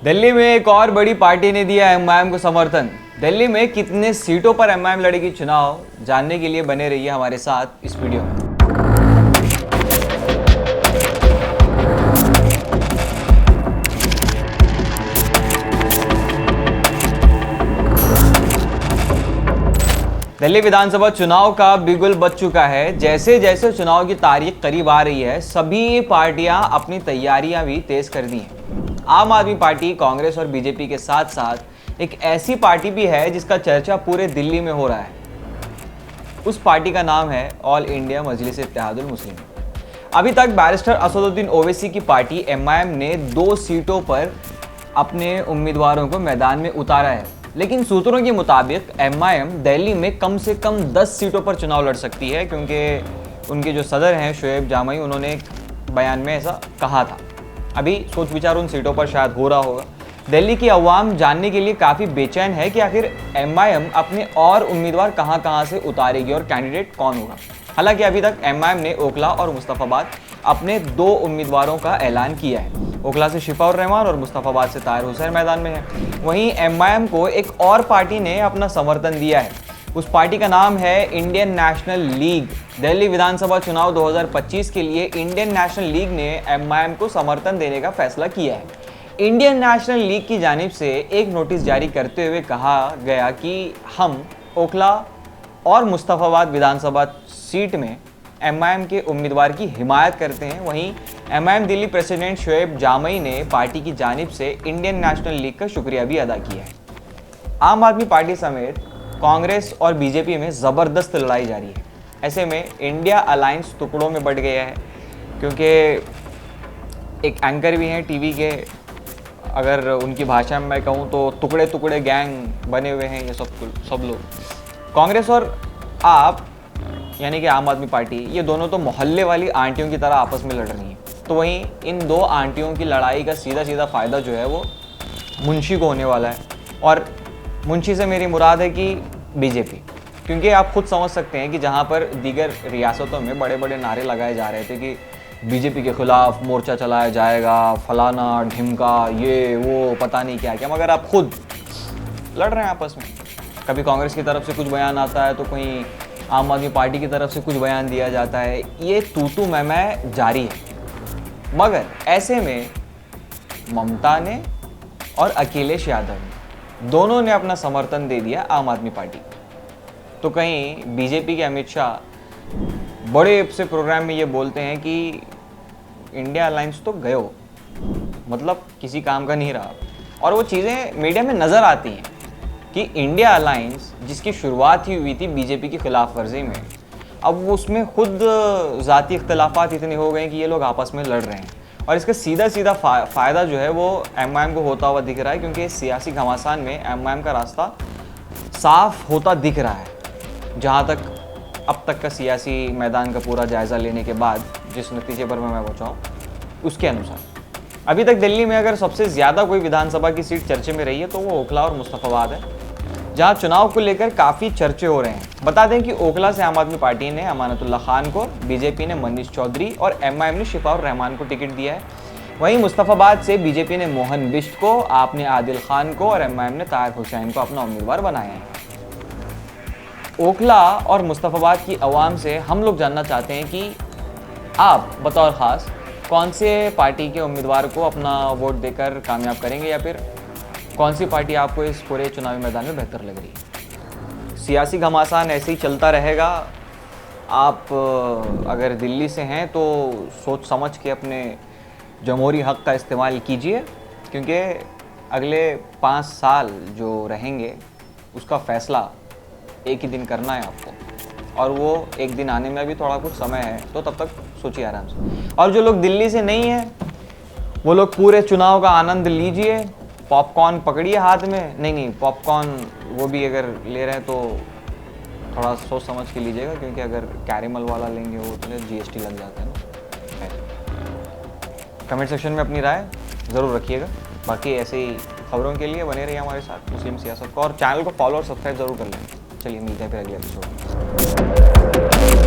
दिल्ली में एक और बड़ी पार्टी ने दिया एमआईएम को समर्थन। दिल्ली में कितने सीटों पर एमआईएम लड़ेगी चुनाव, जानने के लिए बने रहिए हमारे साथ इस वीडियो में। दिल्ली विधानसभा चुनाव का बिगुल बज चुका है। जैसे जैसे चुनाव की तारीख करीब आ रही है, सभी पार्टियां अपनी तैयारियां भी तेज कर दी हैं। आम आदमी पार्टी, कांग्रेस और बीजेपी के साथ साथ एक ऐसी पार्टी भी है जिसका चर्चा पूरे दिल्ली में हो रहा है। उस पार्टी का नाम है ऑल इंडिया मजलिस-ए-इत्तेहादुल मुस्लिमीन। अभी तक बैरिस्टर असदुद्दीन ओवैसी की पार्टी एमआईएम ने 2 सीटों पर अपने उम्मीदवारों को मैदान में उतारा है, लेकिन सूत्रों के मुताबिक एमआईएम दिल्ली में कम से कम 10 सीटों पर चुनाव लड़ सकती है, क्योंकि उनके जो सदर हैं शोएब जामई, उन्होंने एक बयान में ऐसा कहा था। अभी सोच विचार उन सीटों पर शायद हो रहा होगा। दिल्ली की अवाम जानने के लिए काफ़ी बेचैन है कि आखिर एमआईएम अपने और उम्मीदवार कहां से उतारेगी और कैंडिडेट कौन होगा। हालांकि अभी तक एमआईएम ने ओखला और मुस्तफाबाद अपने 2 उम्मीदवारों का ऐलान किया है। ओखला से शिफा उर रहमान और मुस्तफाबाद से ताहिर हुसैन मैदान में है। वहीं एमआईएम को एक और पार्टी ने अपना समर्थन दिया है। उस पार्टी का नाम है इंडियन नेशनल लीग। दिल्ली विधानसभा चुनाव 2025 के लिए इंडियन नेशनल लीग ने एमआईएम को समर्थन देने का फैसला किया है। इंडियन नेशनल लीग की जानिब से एक नोटिस जारी करते हुए कहा गया कि हम ओखला और मुस्तफाबाद विधानसभा सीट में एमआईएम के उम्मीदवार की हिमायत करते हैं। वहीं एमआईएम दिल्ली प्रेसिडेंट शोएब जामई ने पार्टी की जानिब से इंडियन नेशनल लीग का शुक्रिया भी अदा किया है। आम आदमी पार्टी समेत कांग्रेस और बीजेपी में ज़बरदस्त लड़ाई जारी है। ऐसे में इंडिया अलायंस टुकड़ों में बट गया है, क्योंकि एक एंकर भी हैं टीवी के, अगर उनकी भाषा में मैं कहूँ तो टुकड़े टुकड़े गैंग बने हुए हैं ये सब लोग। कांग्रेस और आप यानी कि आम आदमी पार्टी, ये दोनों तो मोहल्ले वाली आंटियों की तरह आपस में लड़ रही हैं। तो वहीं इन 2 आंटियों की लड़ाई का सीधा फ़ायदा जो है वो मुंशी को होने वाला है। और मुंशी से मेरी मुराद है कि बीजेपी, क्योंकि आप खुद समझ सकते हैं कि जहां पर दीगर रियासतों में बड़े बड़े नारे लगाए जा रहे थे कि बीजेपी के खिलाफ मोर्चा चलाया जाएगा, फलाना ढिमका, ये वो पता नहीं क्या क्या, मगर आप खुद लड़ रहे हैं आपस में। कभी कांग्रेस की तरफ से कुछ बयान आता है तो कहीं आम आदमी पार्टी की तरफ से कुछ बयान दिया जाता है। ये तू मैं जारी है। मगर ऐसे में ममता ने और अखिलेश यादव ने दोनों ने अपना समर्थन दे दिया आम आदमी पार्टी को। तो कहीं बीजेपी के अमित शाह बड़े से प्रोग्राम में ये बोलते हैं कि इंडिया अलायंस तो गयो, मतलब किसी काम का नहीं रहा। और वो चीज़ें मीडिया में नज़र आती हैं कि इंडिया अलायंस जिसकी शुरुआत ही हुई थी बीजेपी की खिलाफ वर्जी में, अब उसमें खुद ज़ाती इख्तलाफात इतने हो गए कि ये लोग आपस में लड़ रहे हैं। और इसका सीधा फ़ायदा जो है वो एमआईएम को होता हुआ दिख रहा है, क्योंकि इस सियासी घमासान में एमआईएम का रास्ता साफ होता दिख रहा है। जहाँ तक अब तक का सियासी मैदान का पूरा जायज़ा लेने के बाद जिस नतीजे पर मैं पहुँचाऊँ उसके अनुसार अभी तक दिल्ली में अगर सबसे ज़्यादा कोई विधानसभा की सीट चर्चे में रही है तो वो ओखला और मुस्तफाबाद है, जहाँ चुनाव को लेकर काफ़ी चर्चे हो रहे हैं। बता दें कि ओखला से आम आदमी पार्टी ने अमानतुल्लाह खान को, बीजेपी ने मनीष चौधरी और एमआईएम ने शिफा उर रहमान को टिकट दिया है। वहीं मुस्तफाबाद से बीजेपी ने मोहन बिष्ट को, आपने आदिल खान को और एमआईएम ने ताहिर हुसैन को अपना उम्मीदवार बनाया है। ओखला और मुस्तफाबाद की आवाम से हम लोग जानना चाहते हैं कि आप बतौर ख़ास कौन से पार्टी के उम्मीदवार को अपना वोट देकर कामयाब करेंगे, या फिर कौन सी पार्टी आपको इस पूरे चुनावी मैदान में बेहतर लग रही है। सियासी घमासान ऐसे ही चलता रहेगा। आप अगर दिल्ली से हैं तो सोच समझ के अपने जमहूरी हक़ का इस्तेमाल कीजिए, क्योंकि अगले 5 साल जो रहेंगे उसका फ़ैसला एक ही दिन करना है आपको, और वो एक दिन आने में भी थोड़ा कुछ समय है, तो तब तक सोचिए आराम से। और जो लोग दिल्ली से नहीं हैं वो लोग पूरे चुनाव का आनंद लीजिए। पॉपकॉर्न पकड़िए हाथ में, नहीं पॉपकॉर्न वो भी अगर ले रहे हैं तो थोड़ा सोच समझ के लीजिएगा, क्योंकि अगर कैरेमल वाला लेंगे वो तो जीएसटी लग जाता है ना। कमेंट सेक्शन में अपनी राय ज़रूर रखिएगा। बाकी ऐसे ही खबरों के लिए बने रहिए हमारे साथ मुस्लिम सियासत को, और चैनल को फॉलो और सब्सक्राइब ज़रूर कर लें। चलिए मिलते हैं फिर अगले एपिसोड में।